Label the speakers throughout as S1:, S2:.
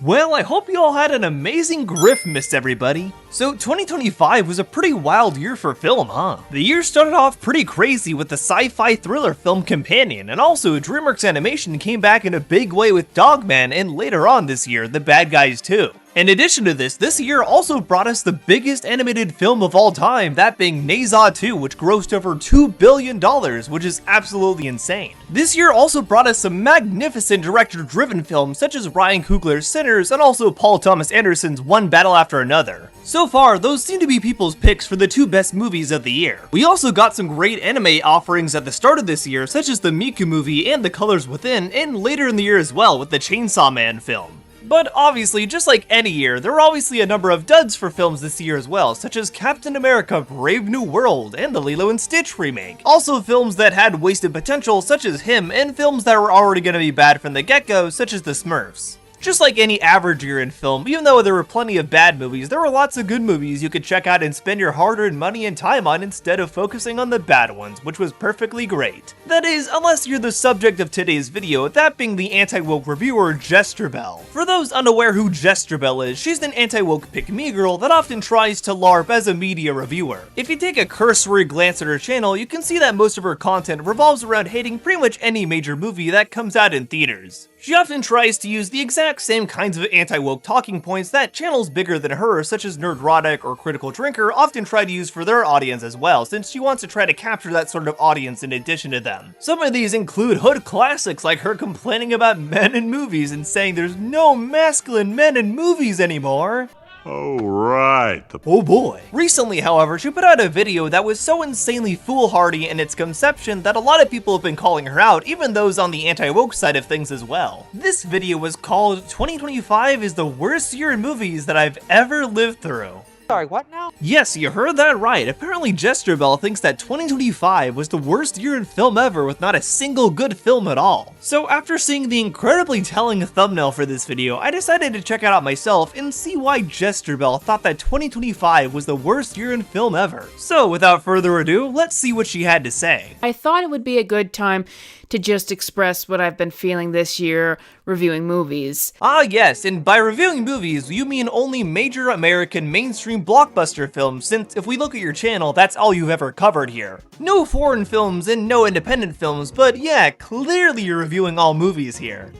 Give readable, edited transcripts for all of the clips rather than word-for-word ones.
S1: Well, I hope you all had an amazing Griftmas, everybody. So 2025 was a pretty wild year for film, huh? The year started off pretty crazy with the sci-fi thriller film Companion, and also DreamWorks Animation came back in a big way with Dogman, and later on this year, The Bad Guys 2. In addition to this year also brought us the biggest animated film of all time, that being Nezaw 2, which grossed over $2 billion, which is absolutely insane. This year also brought us some magnificent director-driven films such as Ryan Coogler's Sinners and also Paul Thomas Anderson's One Battle After Another. So far, those seem to be people's picks for the two best movies of the year. We also got some great anime offerings at the start of this year, such as the Miku movie and The Colors Within, and later in the year as well with the Chainsaw Man film. But obviously, just like any year, there were obviously a number of duds for films this year as well, such as Captain America Brave New World and the Lilo and Stitch remake. Also films that had wasted potential such as Him, and films that were already going to be bad from the get-go such as The Smurfs. Just like any average year in film, even though there were plenty of bad movies, there were lots of good movies you could check out and spend your hard-earned money and time on instead of focusing on the bad ones, which was perfectly great. That is, unless you're the subject of today's video, that being the anti-woke reviewer Jesterbell. For those unaware who Jesterbell is, she's an anti-woke pick-me girl that often tries to LARP as a media reviewer. If you take a cursory glance at her channel, you can see that most of her content revolves around hating pretty much any major movie that comes out in theaters. She often tries to use the exact same kinds of anti-woke talking points that channels bigger than her, such as Nerdrotic or Critical Drinker, often try to use for their audience as well, since she wants to try to capture that sort of audience in addition to them. Some of these include hood classics like her complaining about men in movies and saying there's no masculine men in movies anymore.
S2: Oh, right.
S1: Oh boy. Recently, however, she put out a video that was so insanely foolhardy in its conception that a lot of people have been calling her out, even those on the anti-woke side of things as well. This video was called 2025 is the worst year in movies that I've ever lived through.
S3: Sorry, what now?
S1: Yes, you heard that right. Apparently Jesterbell thinks that 2025 was the worst year in film ever with not a single good film at all. So after seeing the incredibly telling thumbnail for this video, I decided to check it out myself and see why Jesterbell thought that 2025 was the worst year in film ever. So without further ado, let's see what she had to say.
S4: I thought it would be a good time to just express what I've been feeling this year reviewing movies.
S1: Ah yes, and by reviewing movies, you mean only major American mainstream blockbuster films, since if we look at your channel, that's all you've ever covered here. No foreign films and no independent films, but yeah, clearly you're reviewing all movies here.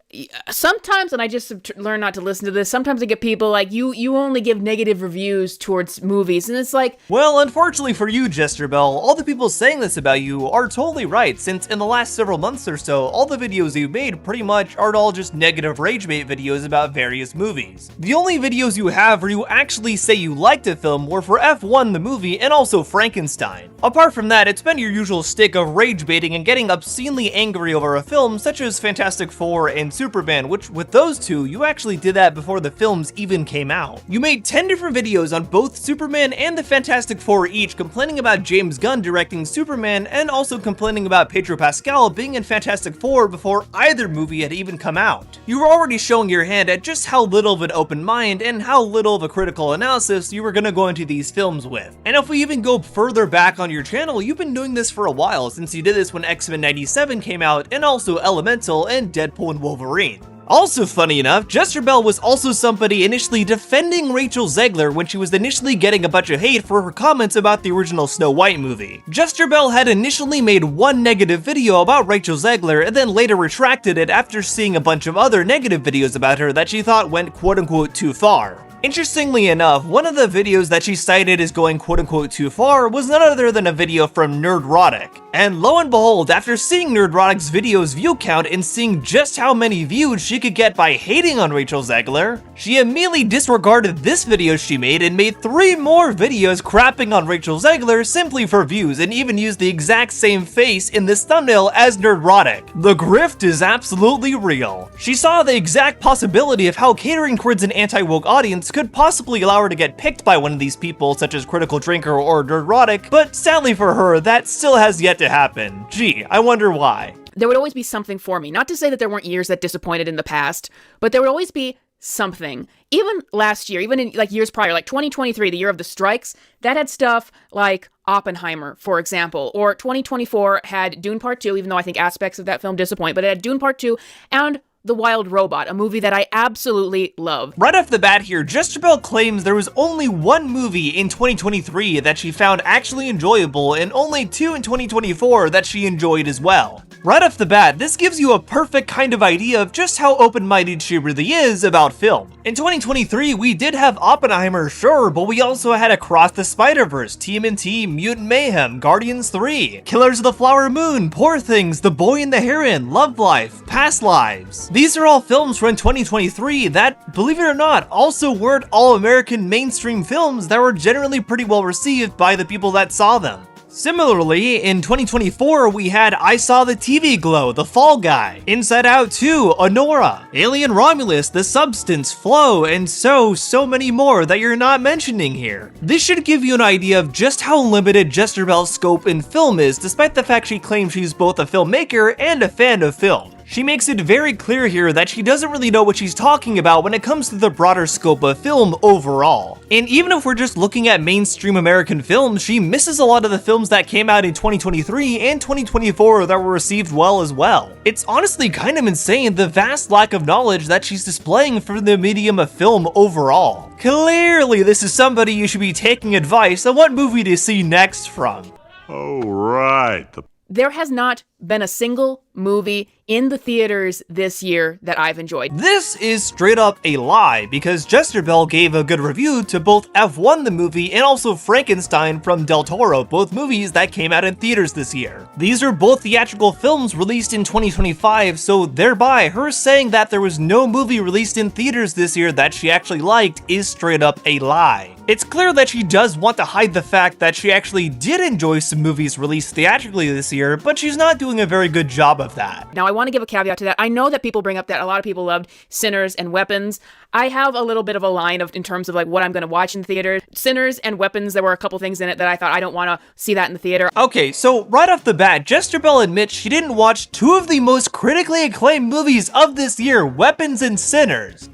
S4: Sometimes, and I just learned not to listen to this, sometimes I get people like, you only give negative reviews towards movies, and it's like...
S1: Well, unfortunately for you, Jesterbell, all the people saying this about you are totally right, since in the last several months or so, all the videos you've made pretty much are all just negative ragebait videos about various movies. The only videos you have where you actually say you liked a film were for F1 the movie and also Frankenstein. Apart from that, it's been your usual stick of rage baiting and getting obscenely angry over a film such as Fantastic Four and Superman, which with those two, you actually did that before the films even came out. You made 10 different videos on both Superman and the Fantastic Four each, complaining about James Gunn directing Superman and also complaining about Pedro Pascal being in Fantastic Four before either movie had even come out. You were already showing your hand at just how little of an open mind and how little of a critical analysis you were gonna go into these films with. And if we even go further back on your channel, you've been doing this for a while, since you did this when X-Men 97 came out and also Elemental and Deadpool and Wolverine. Also funny enough, Jesterbell was also somebody initially defending Rachel Zegler when she was initially getting a bunch of hate for her comments about the original Snow White movie. Jesterbell had initially made one negative video about Rachel Zegler and then later retracted it after seeing a bunch of other negative videos about her that she thought went quote-unquote too far. Interestingly enough, one of the videos that she cited as going quote-unquote too far was none other than a video from Nerdrotic. And lo and behold, after seeing Nerdrotic's video's view count and seeing just how many views she could get by hating on Rachel Zegler, she immediately disregarded this video she made and made 3 more videos crapping on Rachel Zegler simply for views, and even used the exact same face in this thumbnail as Nerdrotic. The grift is absolutely real. She saw the exact possibility of how catering towards an anti-woke audience could possibly allow her to get picked by one of these people such as Critical Drinker or Nerdrotic, but sadly for her, that still has yet to happen. Gee, I wonder why.
S4: There would always be something for me. Not to say that there weren't years that disappointed in the past, but there would always be something. Even last year, even in like years prior, like 2023, the year of the strikes, that had stuff like Oppenheimer, for example, or 2024 had Dune Part 2, even though I think aspects of that film disappoint, but it had Dune Part 2 and The Wild Robot, a movie that I absolutely love.
S1: Right off the bat here, Jesterbell claims there was only one movie in 2023 that she found actually enjoyable and only 2 in 2024 that she enjoyed as well. Right off the bat, this gives you a perfect kind of idea of just how open-minded she really is about film. In 2023, we did have Oppenheimer, sure, but we also had Across the Spider-Verse, TMNT, Mutant Mayhem, Guardians 3, Killers of the Flower Moon, Poor Things, The Boy and the Heron, Love Life, Past Lives. These are all films from 2023 that, believe it or not, also weren't all American mainstream films that were generally pretty well received by the people that saw them. Similarly, in 2024, we had I Saw the TV Glow, The Fall Guy, Inside Out 2, Honora, Alien Romulus, The Substance, Flow, and so many more that you're not mentioning here. This should give you an idea of just how limited Jesterbell's scope in film is, despite the fact she claims she's both a filmmaker and a fan of film. She makes it very clear here that she doesn't really know what she's talking about when it comes to the broader scope of film overall. And even if we're just looking at mainstream American films, she misses a lot of the films that came out in 2023 and 2024 that were received well as well. It's honestly kind of insane the vast lack of knowledge that she's displaying for the medium of film overall. Clearly, this is somebody you should be taking advice on what movie to see next from.
S2: Oh, right.
S4: There has not been a single movie in the theaters this year that I've enjoyed.
S1: This is straight up a lie, because Jesterbell gave a good review to both F1 the movie and also Frankenstein from Del Toro, both movies that came out in theaters this year. These are both theatrical films released in 2025, so thereby her saying that there was no movie released in theaters this year that she actually liked is straight up a lie. It's clear that she does want to hide the fact that she actually did enjoy some movies released theatrically this year, but she's not doing a very good job of that.
S4: Now, I want to give a caveat to that. I know that people bring up that a lot of people loved Sinners and Weapons. I have a little bit of a line in terms of like what I'm going to watch in the theater. Sinners and Weapons, there were a couple things in it that I thought I don't want to see that in the theater.
S1: Okay, so right off the bat, Jesterbell admits she didn't watch 2 of the most critically acclaimed movies of this year, Weapons and Sinners.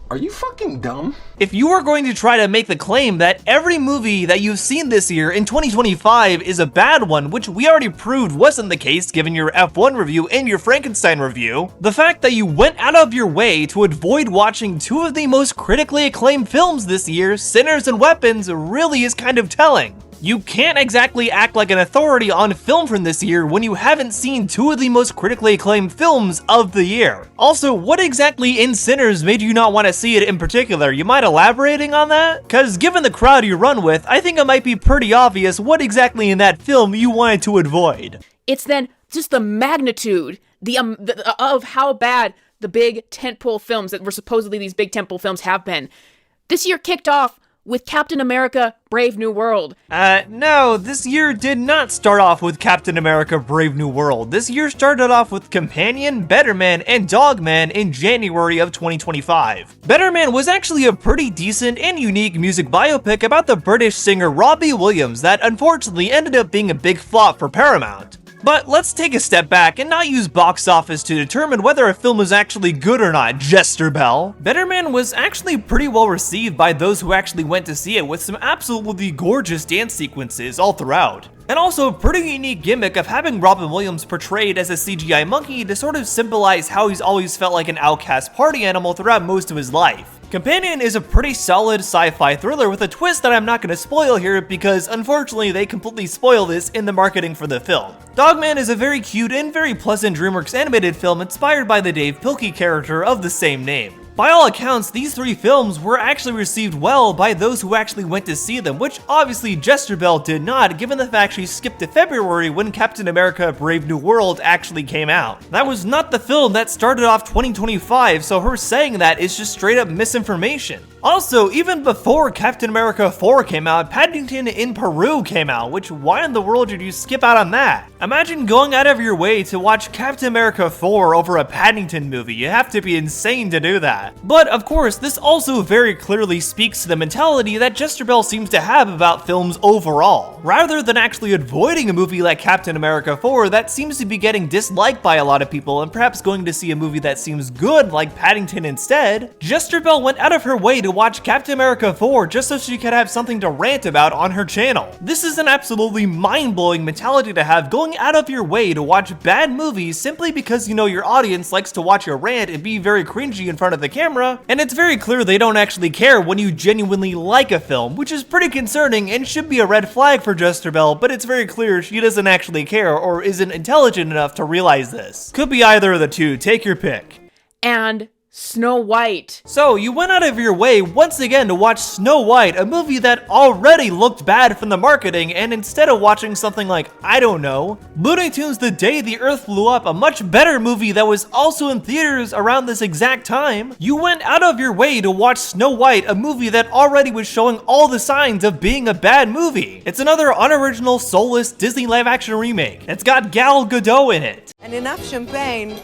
S3: Are you fucking dumb?
S1: If you are going to try to make the claim that every movie that you've seen this year in 2025 is a bad one, which we already proved wasn't the case given your F1 review and your Frankenstein review, the fact that you went out of your way to avoid watching 2 of the most critically acclaimed films this year, Sinners and Weapons, really is kind of telling. You can't exactly act like an authority on film from this year when you haven't seen 2 of the most critically acclaimed films of the year. Also, what exactly in Sinners made you not want to see it in particular? You mind elaborating on that? Cause given the crowd you run with, I think it might be pretty obvious what exactly in that film you wanted to avoid.
S4: It's then just the magnitude of how bad the big tentpole films that were supposedly these big tentpole films have been. This year kicked off with Captain America: Brave New World.
S1: No, this year did not start off with Captain America: Brave New World. This year started off with Companion, Better Man, and Dog Man in January of 2025. Better Man was actually a pretty decent and unique music biopic about the British singer Robbie Williams that unfortunately ended up being a big flop for Paramount. But let's take a step back and not use box office to determine whether a film is actually good or not, Jesterbell. Better Man was actually pretty well received by those who actually went to see it, with some absolutely gorgeous dance sequences all throughout. And also a pretty unique gimmick of having Robin Williams portrayed as a CGI monkey to sort of symbolize how he's always felt like an outcast party animal throughout most of his life. Companion is a pretty solid sci-fi thriller with a twist that I'm not going to spoil here because unfortunately they completely spoil this in the marketing for the film. Dogman is a very cute and very pleasant DreamWorks animated film inspired by the Dave Pilkey character of the same name. By all accounts, these 3 films were actually received well by those who actually went to see them, which obviously Jesterbell did not, given the fact she skipped to February when Captain America: Brave New World actually came out. That was not the film that started off 2025, so her saying that is just straight up misinformation. Also, even before Captain America 4 came out, Paddington in Peru came out, which why in the world did you skip out on that? Imagine going out of your way to watch Captain America 4 over a Paddington movie. You have to be insane to do that. But of course, this also very clearly speaks to the mentality that Jesterbell seems to have about films overall. Rather than actually avoiding a movie like Captain America 4 that seems to be getting disliked by a lot of people and perhaps going to see a movie that seems good like Paddington instead, Jesterbell went out of her way to watch Captain America 4 just so she could have something to rant about on her channel. This is an absolutely mind-blowing mentality to have, going out of your way to watch bad movies simply because you know your audience likes to watch your rant and be very cringy in front of the camera, and it's very clear they don't actually care when you genuinely like a film, which is pretty concerning and should be a red flag for Jesterbell, but it's very clear she doesn't actually care or isn't intelligent enough to realize this. Could be either of the two, take your pick.
S4: And Snow White.
S1: So, you went out of your way once again to watch Snow White, a movie that already looked bad from the marketing, and instead of watching something like, I don't know, Looney Tunes The Day the Earth Blew Up, a much better movie that was also in theaters around this exact time, you went out of your way to watch Snow White, a movie that already was showing all the signs of being a bad movie. It's another unoriginal, soulless Disney live-action remake. It's got Gal Gadot in it.
S5: And enough champagne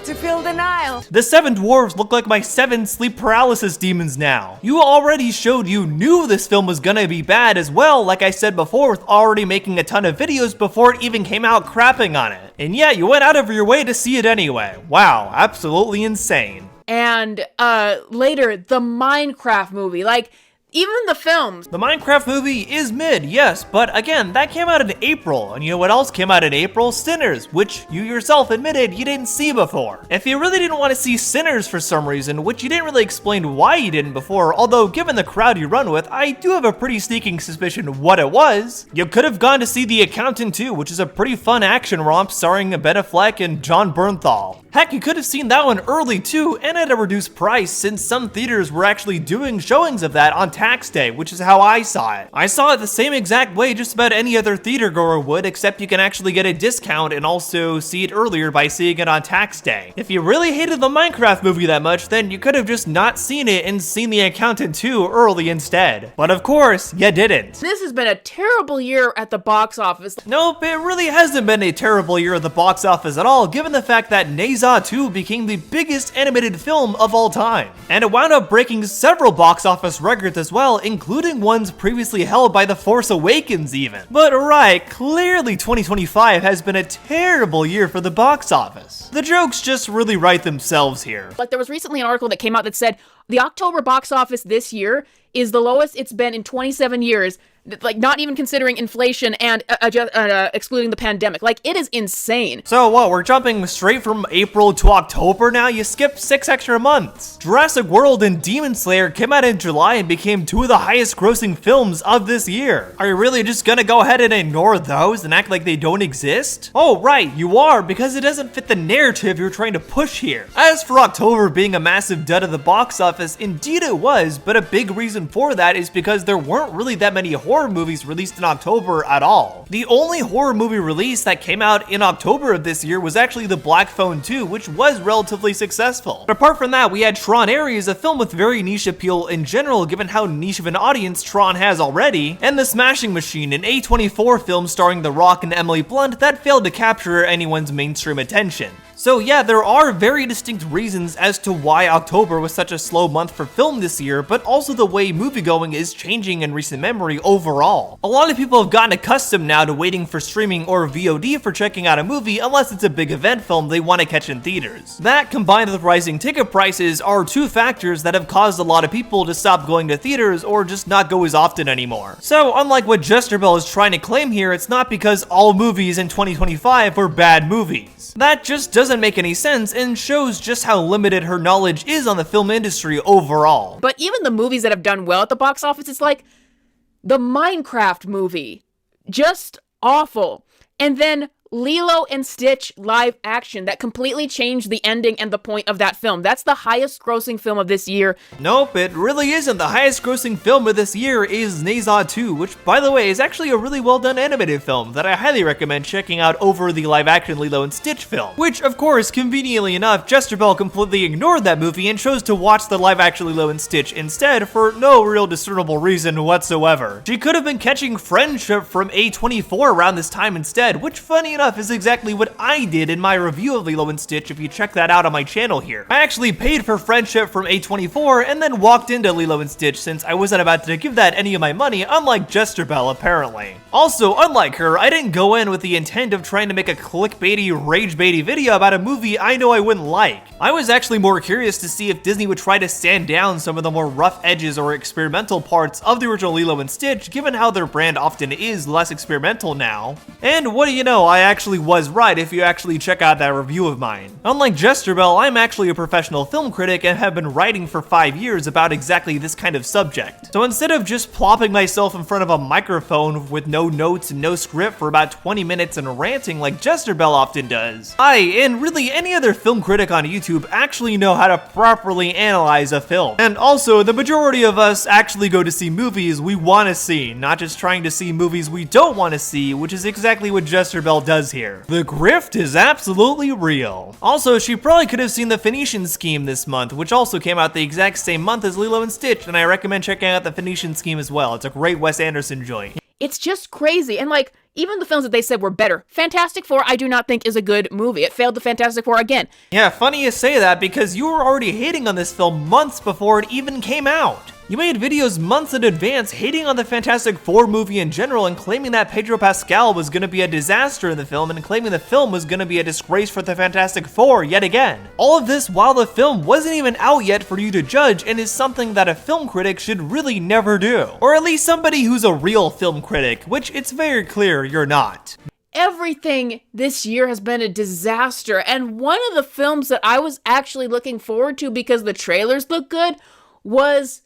S5: to fill the Nile.
S1: The 7 dwarves look like my 7 sleep paralysis demons now. You already showed you knew this film was gonna be bad as well, like I said before, with already making a ton of videos before it even came out crapping on it. And yet you went out of your way to see it anyway. Wow, absolutely insane.
S4: And later, the Minecraft movie. Like, even the films.
S1: The Minecraft movie is mid, yes, but again, that came out in April, and you know what else came out in April? Sinners, which you yourself admitted you didn't see before. If you really didn't want to see Sinners for some reason, which you didn't really explain why you didn't before, although given the crowd you run with, I do have a pretty sneaking suspicion what it was, you could have gone to see The Accountant 2, which is a pretty fun action romp starring Ben Affleck and John Bernthal. Heck, you could have seen that one early too, and at a reduced price, since some theaters were actually doing showings of that on tax day, which is how I saw it. I saw it the same exact way just about any other theater goer would, except you can actually get a discount and also see it earlier by seeing it on tax day. If you really hated the Minecraft movie that much, then you could have just not seen it and seen The Accountant 2 early instead. But of course, you didn't.
S4: This has been a terrible year at the box office.
S1: Nope, it really hasn't been a terrible year at the box office at all, given the fact that Neza 2 became the biggest animated film of all time. And it wound up breaking several box office records as well, including ones previously held by The Force Awakens even. But right, clearly 2025 has been a terrible year for the box office. The jokes just really write themselves here.
S4: Like, there was recently an article that came out that said the October box office this year is the lowest it's been in 27 years, like not even considering inflation and excluding the pandemic. Like, it is insane.
S1: So what, we're jumping straight from April to October now? You skipped 6 extra months. Jurassic World and Demon Slayer came out in July and became 2 of the highest grossing films of this year. Are you really just gonna go ahead and ignore those and act like they don't exist? Oh right, you are, because it doesn't fit the narrative you're trying to push here. As for October being a massive dud at the box office, indeed it was, but a big reason for that is because there weren't really that many horror movies released in October at all. The only horror movie release that came out in October of this year was actually The Black Phone 2, which was relatively successful. But apart from that, we had Tron Ares, a film with very niche appeal in general given how niche of an audience Tron has already, and The Smashing Machine, an A24 film starring The Rock and Emily Blunt that failed to capture anyone's mainstream attention. So yeah, there are very distinct reasons as to why October was such a slow month for film this year, but also the way moviegoing is changing in recent memory overall. A lot of people have gotten accustomed now to waiting for streaming or VOD for checking out a movie unless it's a big event film they want to catch in theaters. That, combined with rising ticket prices, are 2 factors that have caused a lot of people to stop going to theaters or just not go as often anymore. So unlike what Jesterbell is trying to claim here, it's not because all movies in 2025 were bad movies. That just doesn't make any sense and shows just how limited her knowledge is on the film industry overall.
S4: But even the movies that have done well at the box office, it's like the Minecraft movie, just awful. And then Lilo and Stitch live action that completely changed the ending and the point of that film. That's the highest grossing film of this year.
S1: Nope, it really isn't. The highest grossing film of this year is Neza 2, which by the way is actually a really well done animated film that I highly recommend checking out over the live action Lilo and Stitch film. Which of course, conveniently enough, Jesterbell completely ignored that movie and chose to watch the live action Lilo and Stitch instead for no real discernible reason whatsoever. She could have been catching Friendship from A24 around this time instead, which funny enough is exactly what I did in my review of Lilo & Stitch if you check that out on my channel here. I actually paid for Friendship from A24 and then walked into Lilo & Stitch since I wasn't about to give that any of my money, unlike Jesterbell apparently. Also, unlike her, I didn't go in with the intent of trying to make a clickbaity, rage-baity video about a movie I know I wouldn't like. I was actually more curious to see if Disney would try to sand down some of the more rough edges or experimental parts of the original Lilo & Stitch, given how their brand often is less experimental now. And what do you know, I actually was right if you actually check out that review of mine. Unlike Jesterbell, I'm actually a professional film critic and have been writing for 5 years about exactly this kind of subject. So instead of just plopping myself in front of a microphone with no notes and no script for about 20 minutes and ranting like Jesterbell often does, I, and really any other film critic on YouTube, actually know how to properly analyze a film. And also, the majority of us actually go to see movies we want to see, not just trying to see movies we don't want to see, which is exactly what Jesterbell does here. The grift is absolutely real. Also, she probably could have seen The Phoenician Scheme this month, which also came out the exact same month as Lilo & Stitch, and I recommend checking out The Phoenician Scheme as well. It's a great Wes Anderson joint.
S4: It's just crazy. And like, even the films that they said were better, Fantastic Four I do not think is a good movie. It failed the Fantastic Four again.
S1: Yeah, funny you say that because you were already hating on this film months before it even came out. You made videos months in advance hating on the Fantastic Four movie in general and claiming that Pedro Pascal was going to be a disaster in the film and claiming the film was going to be a disgrace for the Fantastic Four yet again. All of this while the film wasn't even out yet for you to judge and is something that a film critic should really never do. Or at least somebody who's a real film critic, which it's very clear you're not.
S4: Everything this year has been a disaster, and one of the films that I was actually looking forward to because the trailers look good was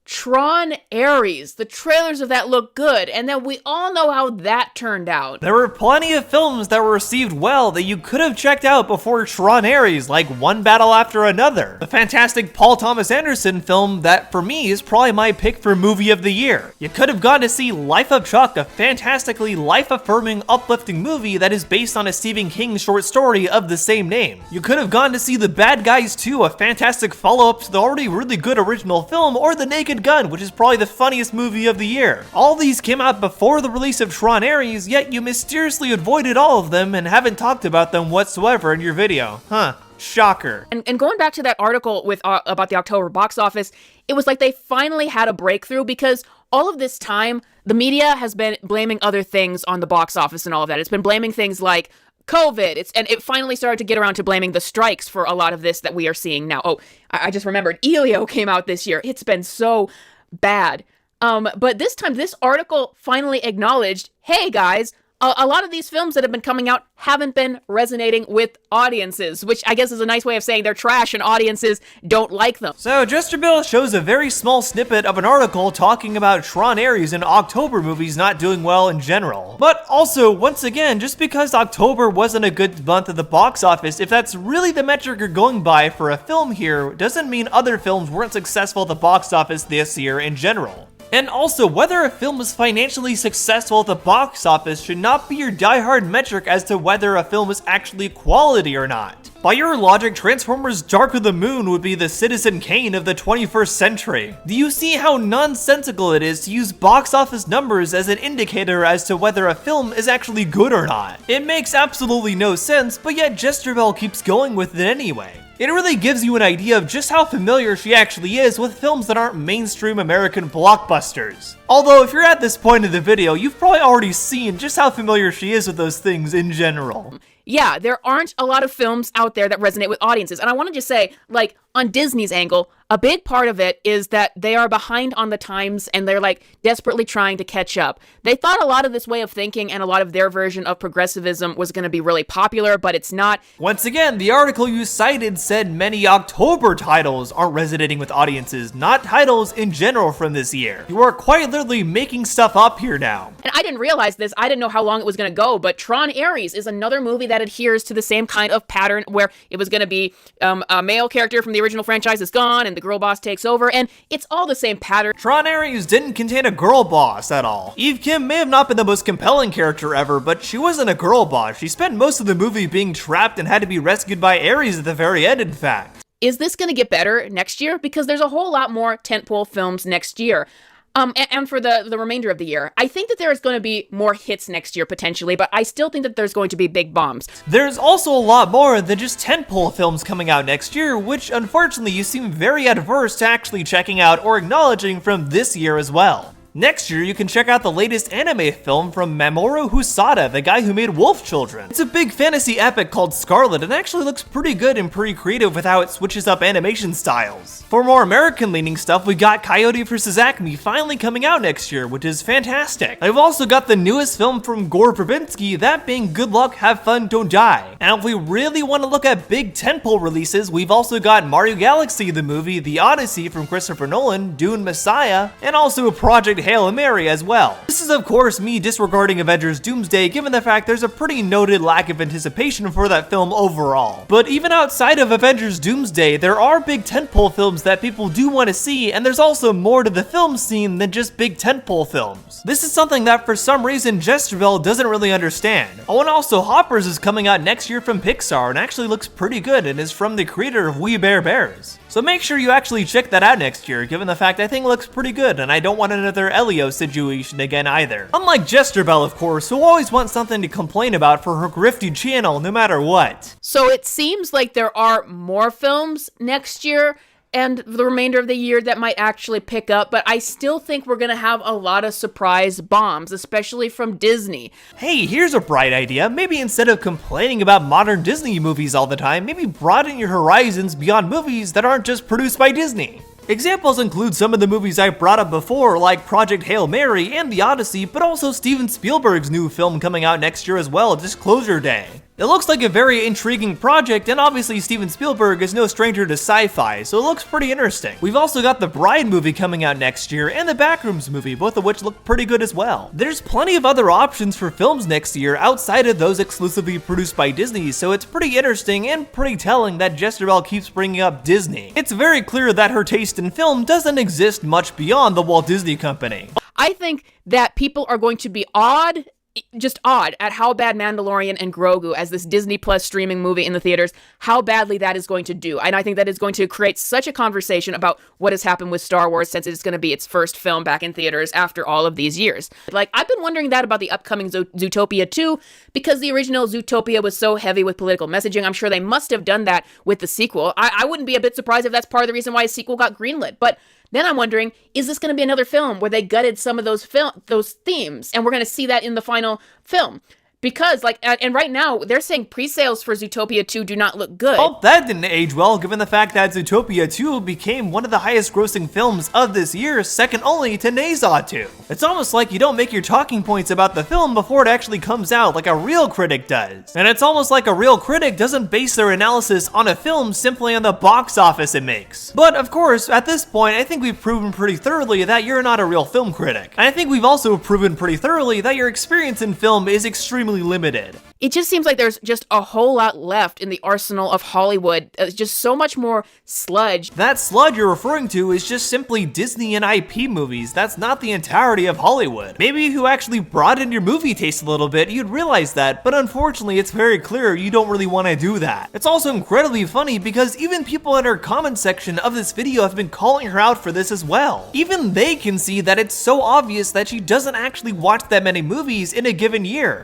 S4: Tron Ares. The trailers of that look good, and then we all know how that turned out.
S1: There were plenty of films that were received well that you could have checked out before Tron Ares, like One Battle After Another, the fantastic Paul Thomas Anderson film that for me is probably my pick for movie of the year. You could have gone to see Life of Chuck, a fantastically life-affirming, uplifting movie that is based on a Stephen King short story of the same name. You could have gone to see The Bad Guys 2, a fantastic follow-up to the already really good original film, or The Naked Gun, which is probably the funniest movie of the year. All these came out before the release of Tron Ares, yet you mysteriously avoided all of them and haven't talked about them whatsoever in your video. Huh. Shocker.
S4: And going back to that article with about the October box office, it was like they finally had a breakthrough because all of this time, the media has been blaming other things on the box office and all of that. It's been blaming things like COVID. And it finally started to get around to blaming the strikes for a lot of this that we are seeing now. Oh, I just remembered Elio came out this year. It's been so bad. But this time, this article finally acknowledged, hey guys, a lot of these films that have been coming out haven't been resonating with audiences, which I guess is a nice way of saying they're trash and audiences don't like them.
S1: So Jesterbell shows a very small snippet of an article talking about Tron Ares and October movies not doing well in general. But also, once again, just because October wasn't a good month at the box office, if that's really the metric you're going by for a film here, doesn't mean other films weren't successful at the box office this year in general. And also, whether a film is financially successful at the box office should not be your diehard metric as to whether a film is actually quality or not. By your logic, Transformers Dark of the Moon would be the Citizen Kane of the 21st century. Do you see how nonsensical it is to use box office numbers as an indicator as to whether a film is actually good or not? It makes absolutely no sense, but yet Jesterbell keeps going with it anyway. It really gives you an idea of just how familiar she actually is with films that aren't mainstream American blockbusters. Although, if you're at this point in the video, you've probably already seen just how familiar she is with those things in general.
S4: Yeah, there aren't a lot of films out there that resonate with audiences. And I want to just say, like, on Disney's angle, a big part of it is that they are behind on the times and they're like desperately trying to catch up. They thought a lot of this way of thinking and a lot of their version of progressivism was going to be really popular, but it's not.
S1: Once again, the article you cited said many October titles aren't resonating with audiences, not titles in general from this year. You are quite literally making stuff up here now.
S4: And I didn't realize this. I didn't know how long it was going to go, but Tron Ares is another movie that adheres to the same kind of pattern where it was going to be a male character from the original franchise is gone and the girl boss takes over, and it's all the same pattern.
S1: Tron Ares didn't contain a girl boss at all. Eve Kim may have not been the most compelling character ever, but she wasn't a girl boss. She spent most of the movie being trapped and had to be rescued by Ares at the very end, in fact.
S4: Is this going to get better next year? Because there's a whole lot more tentpole films next year. And for the remainder of the year. I think that there is going to be more hits next year, potentially, but I still think that there's going to be big bombs.
S1: There's also a lot more than just tentpole films coming out next year, which unfortunately you seem very adverse to actually checking out or acknowledging from this year as well. Next year, you can check out the latest anime film from Mamoru Hosoda, the guy who made Wolf Children. It's a big fantasy epic called Scarlet and actually looks pretty good and pretty creative with how it switches up animation styles. For more American-leaning stuff, we got Coyote vs. Acme finally coming out next year, which is fantastic. I've also got the newest film from Gore Verbinski, that being Good Luck, Have Fun, Don't Die. And if we really want to look at big tentpole releases, we've also got Mario Galaxy the movie, The Odyssey from Christopher Nolan, Dune Messiah, and also Project Hail Mary as well. This is of course me disregarding Avengers Doomsday given the fact there's a pretty noted lack of anticipation for that film overall. But even outside of Avengers Doomsday, there are big tentpole films that people do want to see, and there's also more to the film scene than just big tentpole films. This is something that for some reason Jesterbell doesn't really understand. Oh, and also Hoppers is coming out next year from Pixar and actually looks pretty good and is from the creator of We Bare Bears. So make sure you actually check that out next year, given the fact I think it looks pretty good and I don't want another Elio situation again either. Unlike Jesterbell, of course, who always wants something to complain about for her grifty channel no matter what.
S4: So it seems like there are more films next year and the remainder of the year that might actually pick up, but I still think we're gonna have a lot of surprise bombs, especially from Disney.
S1: Hey, here's a bright idea. Maybe instead of complaining about modern Disney movies all the time, maybe broaden your horizons beyond movies that aren't just produced by Disney. Examples include some of the movies I brought up before, like Project Hail Mary and The Odyssey, but also Steven Spielberg's new film coming out next year as well, Disclosure Day. It looks like a very intriguing project, and obviously Steven Spielberg is no stranger to sci-fi, so it looks pretty interesting. We've also got the Bride movie coming out next year, and the Backrooms movie, both of which look pretty good as well. There's plenty of other options for films next year outside of those exclusively produced by Disney, so it's pretty interesting and pretty telling that Jesterbell keeps bringing up Disney. It's very clear that her taste in film doesn't exist much beyond the Walt Disney Company.
S4: I think that people are going to be just odd at how bad Mandalorian and Grogu as this Disney Plus streaming movie in the theaters, how badly that is going to do. And I think that is going to create such a conversation about what has happened with Star Wars since it's going to be its first film back in theaters after all of these years. Like, I've been wondering that about the upcoming Zootopia 2, because the original Zootopia was so heavy with political messaging. I'm sure they must have done that with the sequel. I wouldn't be a bit surprised if that's part of the reason why a sequel got greenlit. But then I'm wondering, is this going to be another film where they gutted some of those themes, and we're going to see that in the final film? Because, like, and right now, they're saying pre-sales for Zootopia 2 do not look good.
S1: Well, that didn't age well, given the fact that Zootopia 2 became one of the highest grossing films of this year, second only to Nazar 2. It's almost like you don't make your talking points about the film before it actually comes out like a real critic does. And it's almost like a real critic doesn't base their analysis on a film simply on the box office it makes. But of course, at this point, I think we've proven pretty thoroughly that you're not a real film critic. And I think we've also proven pretty thoroughly that your experience in film is extremely limited.
S4: It just seems like there's just a whole lot left in the arsenal of Hollywood. Just so much more sludge.
S1: That sludge you're referring to is just simply Disney and IP movies. That's not the entirety of Hollywood. Maybe if you actually broadened your movie taste a little bit, you'd realize that, but unfortunately it's very clear you don't really want to do that. It's also incredibly funny because even people in her comment section of this video have been calling her out for this as well. Even they can see that it's so obvious that she doesn't actually watch that many movies in a given year.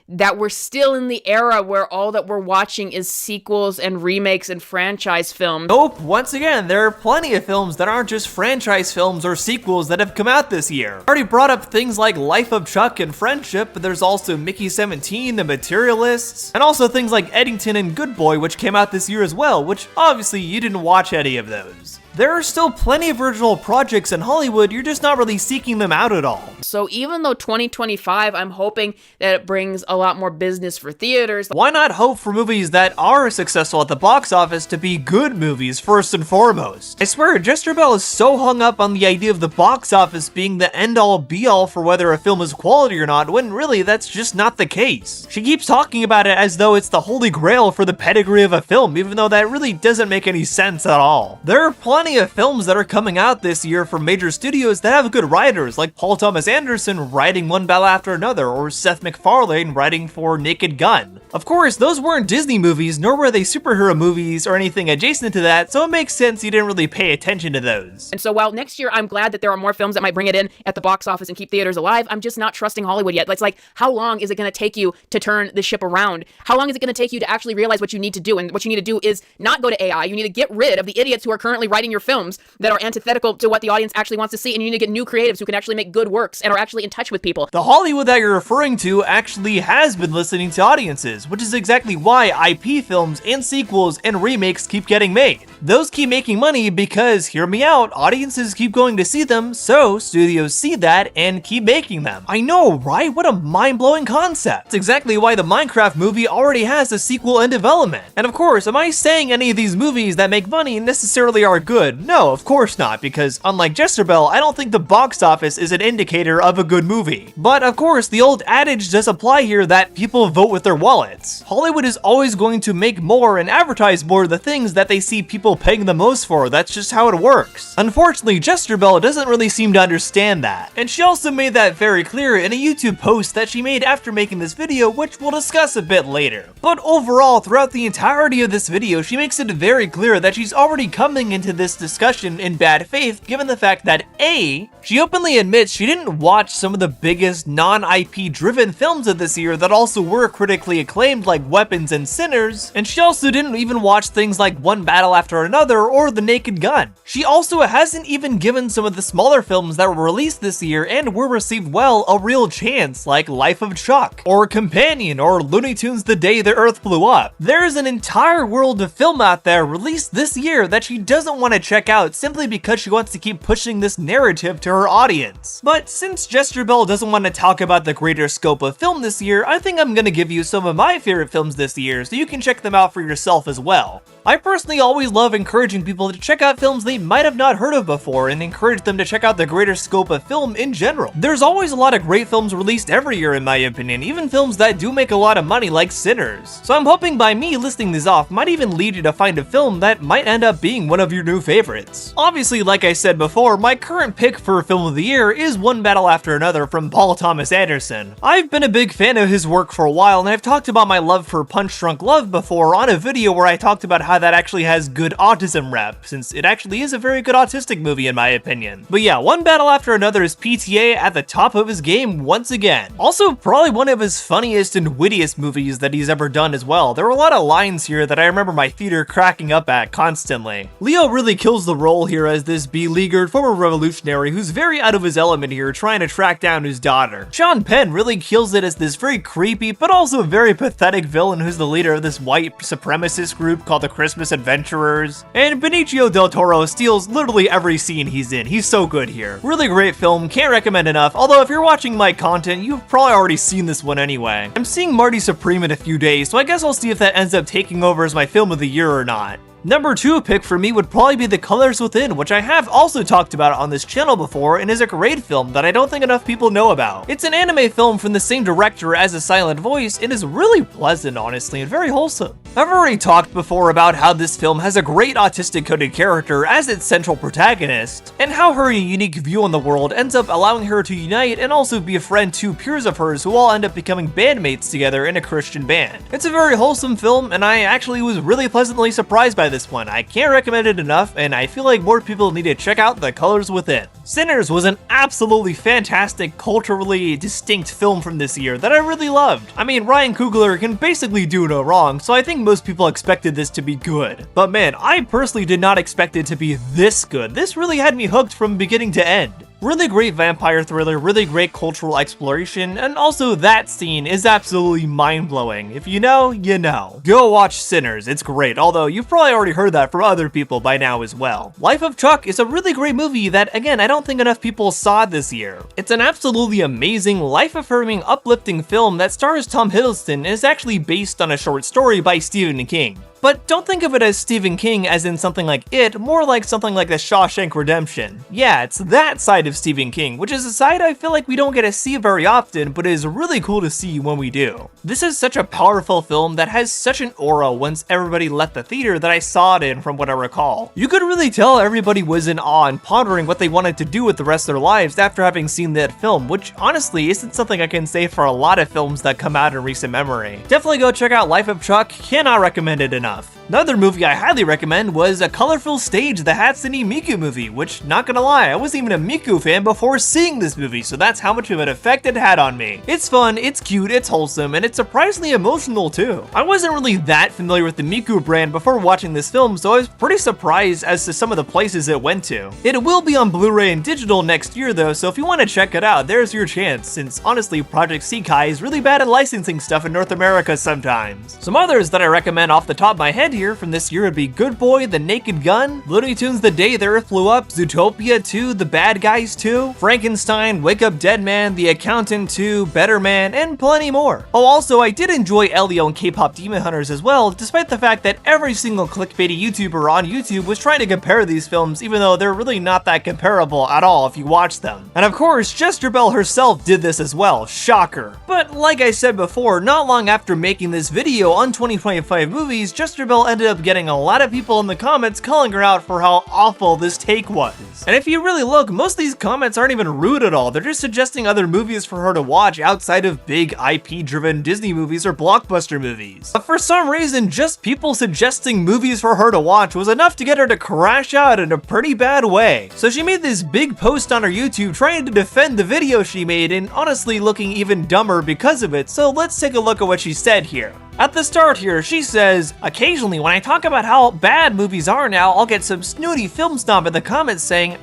S4: That we're still in the era where all that we're watching is sequels and remakes and franchise films.
S1: Nope, once again, there are plenty of films that aren't just franchise films or sequels that have come out this year. I already brought up things like Life of Chuck and Friendship, but there's also Mickey 17, The Materialists, and also things like Eddington and Good Boy, which came out this year as well, which obviously you didn't watch any of those. There are still plenty of original projects in Hollywood, you're just not really seeking them out at all.
S4: So even though 2025, I'm hoping that it brings a lot more business for theaters.
S1: Why not hope for movies that are successful at the box office to be good movies first and foremost? I swear, Jesterbell is so hung up on the idea of the box office being the end-all be-all for whether a film is quality or not, when really that's just not the case. She keeps talking about it as though it's the holy grail for the pedigree of a film, even though that really doesn't make any sense at all. There are plenty plenty of films that are coming out this year from major studios that have good writers, like Paul Thomas Anderson writing One Battle After Another, or Seth MacFarlane writing for Naked Gun. Of course, those weren't Disney movies, nor were they superhero movies or anything adjacent to that, so it makes sense you didn't really pay attention to those.
S4: And so while next year I'm glad that there are more films that might bring it in at the box office and keep theaters alive, I'm just not trusting Hollywood yet. It's like, how long is it going to take you to turn the ship around? How long is it going to take you to actually realize what you need to do? And what you need to do is not go to AI. You need to get rid of the idiots who are currently writing your films that are antithetical to what the audience actually wants to see, and you need to get new creatives who can actually make good works and are actually in touch with people.
S1: The Hollywood that you're referring to actually has been listening to audiences, which is exactly why IP films and sequels and remakes keep getting made. Those keep making money because, hear me out, audiences keep going to see them, so studios see that and keep making them. I know, right? What a mind-blowing concept. It's exactly why the Minecraft movie already has a sequel in development. And of course, am I saying any of these movies that make money necessarily are good? No, of course not, because unlike Jesterbell, I don't think the box office is an indicator of a good movie. But of course, the old adage does apply here that people vote with their wallets. Hollywood is always going to make more and advertise more of the things that they see people paying the most for. That's just how it works. Unfortunately, Jesterbell doesn't really seem to understand that. And she also made that very clear in a YouTube post that she made after making this video, which we'll discuss a bit later. But overall, throughout the entirety of this video, she makes it very clear that she's already coming into this discussion in bad faith, given the fact that A, she openly admits she didn't watch some of the biggest non-IP driven films of this year that also were critically acclaimed, like Weapons and Sinners, and she also didn't even watch things like One Battle After Another or The Naked Gun. She also hasn't even given some of the smaller films that were released this year and were received well a real chance, like Life of Chuck, or Companion, or Looney Tunes The Day the Earth Blew Up. There's an entire world of film out there released this year that she doesn't want to check out simply because she wants to keep pushing this narrative to her audience. But since Jesterbell doesn't want to talk about the greater scope of film this year, I think I'm gonna give you some of my favorite films this year so you can check them out for yourself as well. I personally always love encouraging people to check out films they might have not heard of before and encourage them to check out the greater scope of film in general. There's always a lot of great films released every year in my opinion, even films that do make a lot of money like Sinners. So I'm hoping by me listing these off might even lead you to find a film that might end up being one of your new favorites. Obviously, like I said before, my current pick for film of the year is One Battle After Another from Paul Thomas Anderson. I've been a big fan of his work for a while, and I've talked about my love for Punch Drunk Love before on a video where I talked about how that actually has good autism rep, since it actually is a very good autistic movie in my opinion. But yeah, One Battle After Another is PTA at the top of his game once again. Also, probably one of his funniest and wittiest movies that he's ever done as well. There were a lot of lines here that I remember my theater cracking up at constantly. Leo really kills the role here as this beleaguered former revolutionary who's very out of his element here, trying to track down his daughter. Sean Penn really kills it as this very creepy but also very pathetic villain who's the leader of this white supremacist group called the Christmas Adventurers. And Benicio del Toro steals literally every scene he's in. He's so good here. Really great film, can't recommend enough, although if you're watching my content, you've probably already seen this one anyway. I'm seeing Marty Supreme in a few days, so I guess I'll see if that ends up taking over as my film of the year or not. Number 2 pick for me would probably be The Colors Within, which I have also talked about on this channel before and is a great film that I don't think enough people know about. It's an anime film from the same director as A Silent Voice and is really pleasant, honestly, and very wholesome. I've already talked before about how this film has a great autistic coded character as its central protagonist, and how her unique view on the world ends up allowing her to unite and also be a friend to peers of hers who all end up becoming bandmates together in a Christian band. It's a very wholesome film, and I actually was really pleasantly surprised by this one. I can't recommend it enough, and I feel like more people need to check out The Colors Within. Sinners was an absolutely fantastic, culturally distinct film from this year that I really loved. I mean, Ryan Coogler can basically do no wrong, so I think most people expected this to be good. But man, I personally did not expect it to be this good. This really had me hooked from beginning to end. Really great vampire thriller, really great cultural exploration, and also that scene is absolutely mind-blowing. If you know, you know. Go watch Sinners, it's great, although you've probably already heard that from other people by now as well. Life of Chuck is a really great movie that, again, I don't think enough people saw this year. It's an absolutely amazing, life-affirming, uplifting film that stars Tom Hiddleston and is actually based on a short story by Stephen King. But don't think of it as Stephen King as in something like It, more like something like The Shawshank Redemption. Yeah, it's that side of Stephen King, which is a side I feel like we don't get to see very often, but is really cool to see when we do. This is such a powerful film that has such an aura once everybody left the theater that I saw it in, from what I recall. You could really tell everybody was in awe and pondering what they wanted to do with the rest of their lives after having seen that film, which honestly isn't something I can say for a lot of films that come out in recent memory. Definitely go check out Life of Chuck, cannot recommend it enough. Another movie I highly recommend was A Colorful Stage, the Hatsune Miku movie, which, not gonna lie, I wasn't even a Miku fan before seeing this movie, so that's how much of an effect it had on me. It's fun, it's cute, it's wholesome, and it's surprisingly emotional too. I wasn't really that familiar with the Miku brand before watching this film, so I was pretty surprised as to some of the places it went to. It will be on Blu-ray and digital next year though, so if you want to check it out, there's your chance, since honestly Project Sekai is really bad at licensing stuff in North America sometimes. Some others that I recommend off the top of my head here from this year would be Good Boy, The Naked Gun, Looney Tunes The Day the Earth Blew Up, Zootopia 2, The Bad Guys 2, Frankenstein, Wake Up Dead Man, The Accountant 2, Better Man, and plenty more. Oh, also, I did enjoy Elio and K-Pop Demon Hunters as well, despite the fact that every single clickbaity YouTuber on YouTube was trying to compare these films, even though they're really not that comparable at all if you watch them. And of course, Jesterbell herself did this as well, shocker. But like I said before, not long after making this video on 2025 movies, Jesterbell ended up getting a lot of people in the comments calling her out for how awful this take was. And if you really look, most of these comments aren't even rude at all, they're just suggesting other movies for her to watch outside of big IP-driven Disney movies or blockbuster movies. But for some reason, just people suggesting movies for her to watch was enough to get her to crash out in a pretty bad way. So she made this big post on her YouTube trying to defend the video she made and honestly looking even dumber because of it, so let's take a look at what she said here. At the start here, she says, occasionally when I talk about how bad movies are now, I'll get some snooty film snob in the comments saying,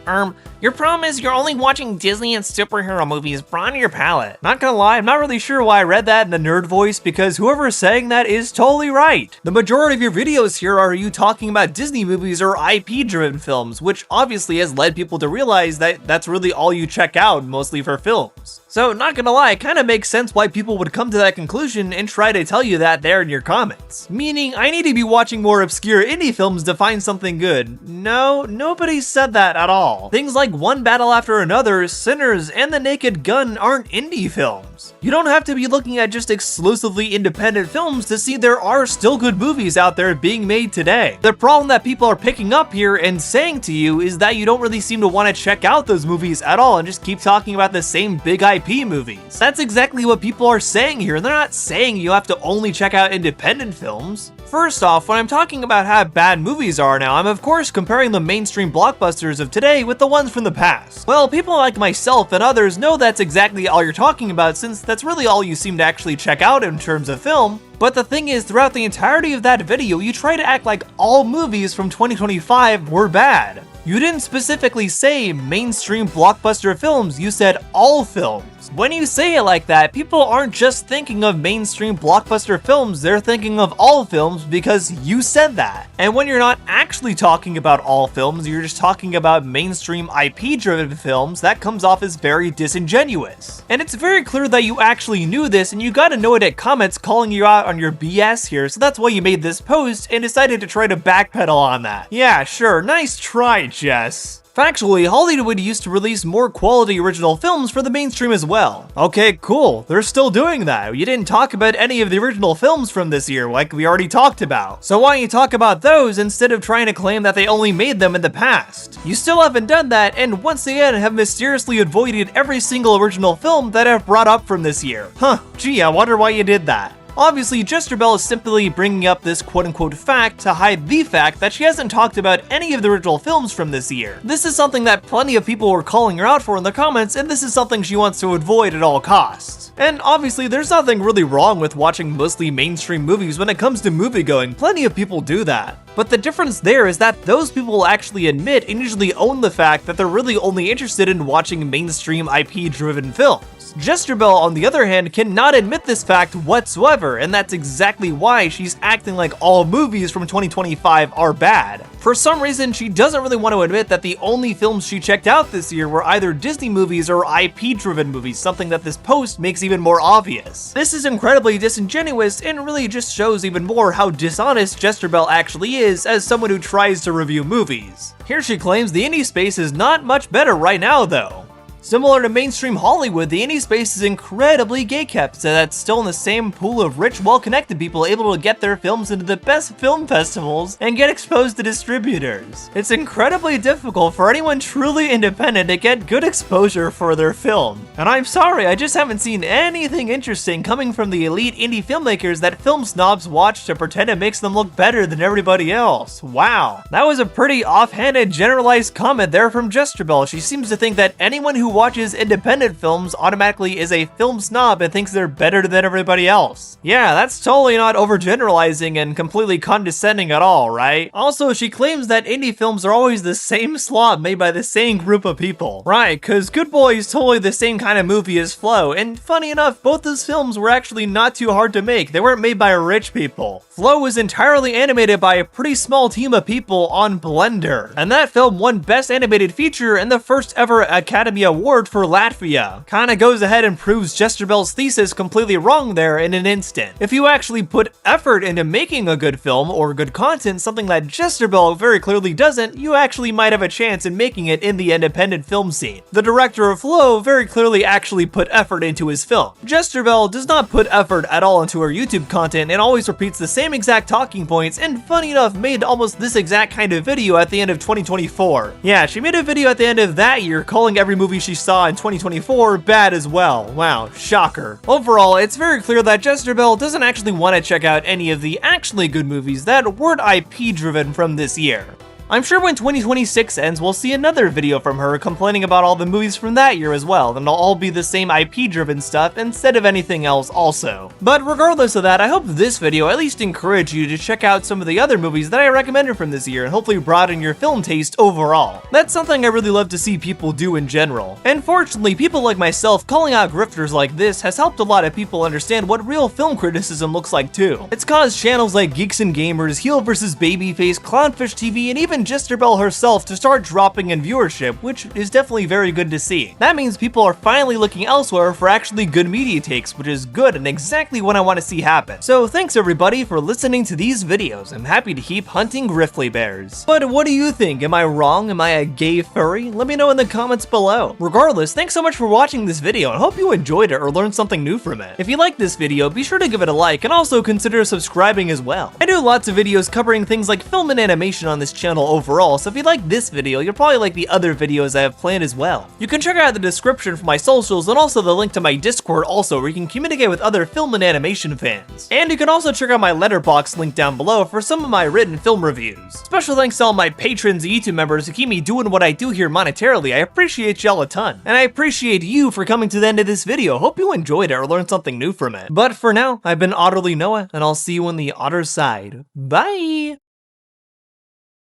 S1: your problem is you're only watching Disney and superhero movies, broaden your palette. Not gonna lie, I'm not really sure why I read that in the nerd voice because whoever's saying that is totally right. The majority of your videos here are you talking about Disney movies or IP-driven films, which obviously has led people to realize that that's really all you check out, mostly for films. So not gonna lie, it kinda makes sense why people would come to that conclusion and try to tell you that there in your comments. Meaning, I need to be watching more obscure indie films to find something good. No, nobody said that at all. Things like One Battle After Another, Sinners, and The Naked Gun aren't indie films. You don't have to be looking at just exclusively independent films to see there are still good movies out there being made today. The problem that people are picking up here and saying to you is that you don't really seem to want to check out those movies at all and just keep talking about the same big IP movies. That's exactly what people are saying here. They're not saying you have to only check out independent films. First off, when I'm talking about how bad movies are now, I'm of course comparing the mainstream blockbusters of today with the ones from the past. Well, people like myself and others know that's exactly all you're talking about since that's really all you seem to actually check out in terms of film. But the thing is, throughout the entirety of that video, you try to act like all movies from 2025 were bad. You didn't specifically say mainstream blockbuster films, you said all films. When you say it like that, people aren't just thinking of mainstream blockbuster films, they're thinking of all films because you said that. And when you're not actually talking about all films, you're just talking about mainstream IP-driven films, that comes off as very disingenuous. And it's very clear that you actually knew this, and you gotta know it at comments calling you out on your BS here, so that's why you made this post and decided to try to backpedal on that. Yeah, sure, nice try, Jess. Factually, Hollywood used to release more quality original films for the mainstream as well. Okay, cool, they're still doing that. You didn't talk about any of the original films from this year like we already talked about. So why don't you talk about those instead of trying to claim that they only made them in the past? You still haven't done that, and once again have mysteriously avoided every single original film that I've brought up from this year. Gee, I wonder why you did that. Obviously, Jesterbell is simply bringing up this quote-unquote fact to hide the fact that she hasn't talked about any of the original films from this year. This is something that plenty of people were calling her out for in the comments, and this is something she wants to avoid at all costs. And obviously, there's nothing really wrong with watching mostly mainstream movies when it comes to moviegoing. Plenty of people do that. But the difference there is that those people will actually admit and usually own the fact that they're really only interested in watching mainstream IP-driven films. Jesterbell, on the other hand, cannot admit this fact whatsoever, and that's exactly why she's acting like all movies from 2025 are bad. For some reason, she doesn't really want to admit that the only films she checked out this year were either Disney movies or IP-driven movies, something that this post makes even more obvious. This is incredibly disingenuous and really just shows even more how dishonest Jesterbell actually is as someone who tries to review movies. Here she claims the indie space is not much better right now though. Similar to mainstream Hollywood, the indie space is incredibly gatekept, so that's still in the same pool of rich, well-connected people able to get their films into the best film festivals and get exposed to distributors. It's incredibly difficult for anyone truly independent to get good exposure for their film. And I'm sorry, I just haven't seen anything interesting coming from the elite indie filmmakers that film snobs watch to pretend it makes them look better than everybody else. Wow. That was a pretty offhanded, generalized comment there from Jesterbell. She seems to think that anyone who watches independent films automatically is a film snob and thinks they're better than everybody else. Yeah, that's totally not overgeneralizing and completely condescending at all, right? Also, she claims that indie films are always the same slop made by the same group of people. Right, cause Good Boy is totally the same kind of movie as Flow, and funny enough, both those films were actually not too hard to make. They weren't made by rich people. Flow was entirely animated by a pretty small team of people on Blender, and that film won Best Animated Feature and the first ever Academy Award for Latvia. Kinda goes ahead and proves Jesterbell's thesis completely wrong there in an instant. If you actually put effort into making a good film or good content, something that Jesterbell very clearly doesn't, you actually might have a chance in making it in the independent film scene. The director of Flow very clearly actually put effort into his film. Jesterbell does not put effort at all into her YouTube content and always repeats the same exact talking points, and funny enough made almost this exact kind of video at the end of 2024. Yeah, she made a video at the end of that year calling every movie she saw in 2024 bad as well. Wow, shocker. Overall, it's very clear that Jesterbell doesn't actually want to check out any of the actually good movies that weren't IP driven from this year. I'm sure when 2026 ends, we'll see another video from her complaining about all the movies from that year as well, and it'll all be the same IP-driven stuff instead of anything else also. But regardless of that, I hope this video at least encouraged you to check out some of the other movies that I recommended from this year and hopefully broaden your film taste overall. That's something I really love to see people do in general. And fortunately, people like myself calling out grifters like this has helped a lot of people understand what real film criticism looks like too. It's caused channels like Geeks and Gamers, Heel vs. Babyface, Clownfish TV, and even Jesterbell herself to start dropping in viewership, which is definitely very good to see. That means people are finally looking elsewhere for actually good media takes, which is good and exactly what I want to see happen. So thanks everybody for listening to these videos. I'm happy to keep hunting Griftly bears. But what do you think? Am I wrong? Am I a gay furry? Let me know in the comments below. Regardless, thanks so much for watching this video and hope you enjoyed it or learned something new from it. If you liked this video, be sure to give it a like and also consider subscribing as well. I do lots of videos covering things like film and animation on this channel overall, so if you like this video, you'll probably like the other videos I have planned as well. You can check out the description for my socials and also the link to my Discord also, where you can communicate with other film and animation fans. And you can also check out my Letterboxd link down below for some of my written film reviews. Special thanks to all my patrons and YouTube members who keep me doing what I do here monetarily. I appreciate y'all a ton. And I appreciate you for coming to the end of this video. Hope you enjoyed it or learned something new from it. But for now, I've been Otterly Noah, and I'll see you on the other side. Bye!